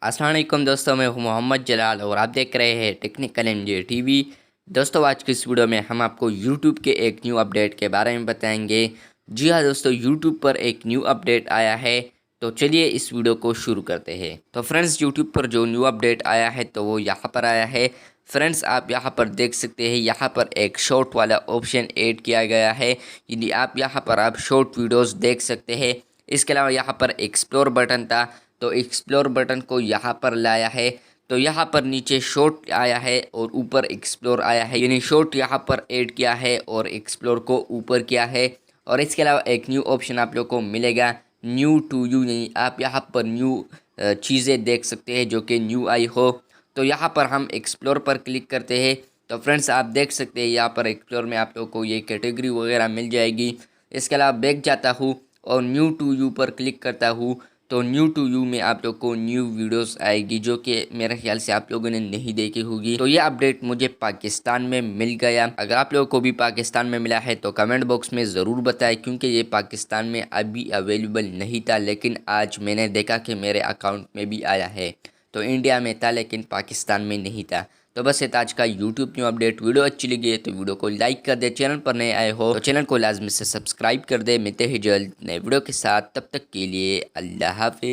अस्सलाम वालेकुम दोस्तों, मैं हूं मोहम्मद जलाल और आप देख रहे हैं टेक्निकल एनजे टीवी। दोस्तों, आज की इस वीडियो में हम आपको यूट्यूब के एक न्यू अपडेट के बारे में बताएंगे। जी हाँ दोस्तों, यूट्यूब पर एक न्यू अपडेट आया है। तो चलिए इस वीडियो को शुरू करते हैं। तो फ्रेंड्स, यूट्यूब पर जो न्यू अपडेट आया है तो वो यहाँ पर आया है। फ्रेंड्स, आप यहाँ पर देख सकते हैं, यहाँ पर एक शॉर्ट वाला ऑप्शन ऐड किया गया है। यानी आप यहाँ पर आप शॉर्ट वीडियोज़ देख सकते हैं। इसके अलावा यहाँ पर एक्सप्लोर बटन था, तो एक्सप्लोर बटन को यहाँ पर लाया है। तो यहाँ पर नीचे शॉर्ट आया है और ऊपर एक्सप्लोर आया है, यानी शॉर्ट यहाँ पर ऐड किया है और एक्सप्लोर को ऊपर किया है। और इसके अलावा एक न्यू ऑप्शन आप लोग को मिलेगा, न्यू टू यू, यानी आप यहाँ पर न्यू चीज़ें देख सकते हैं जो कि न्यू आई हो। तो यहाँ पर हम एक्सप्लोर पर क्लिक करते हैं। तो फ्रेंड्स, आप देख सकते हैं यहाँ पर एक्सप्लोर में आप लोग को ये कैटेगरी वगैरह मिल जाएगी। इसके अलावा बैक जाता हूँ और न्यू टू यू पर क्लिक करता हूँ। तो न्यू टू यू में आप लोग को न्यू वीडियोस आएगी जो कि मेरे ख्याल से आप लोगों ने नहीं देखी होगी। तो ये अपडेट मुझे पाकिस्तान में मिल गया। अगर आप लोगों को भी पाकिस्तान में मिला है तो कमेंट बॉक्स में ज़रूर बताएं, क्योंकि ये पाकिस्तान में अभी अवेलेबल नहीं था, लेकिन आज मैंने देखा कि मेरे अकाउंट में भी आया है। तो इंडिया में था लेकिन पाकिस्तान में नहीं था। तो बस ये था आज का यूट्यूब न्यू अपडेट। वीडियो अच्छी लगी है तो वीडियो को लाइक कर दे। चैनल पर नए आए हो तो चैनल को लाजमी से सब्सक्राइब कर दे। मिलते हैं जल्द नए वीडियो के साथ, तब तक के लिए अल्लाह हाफिज़।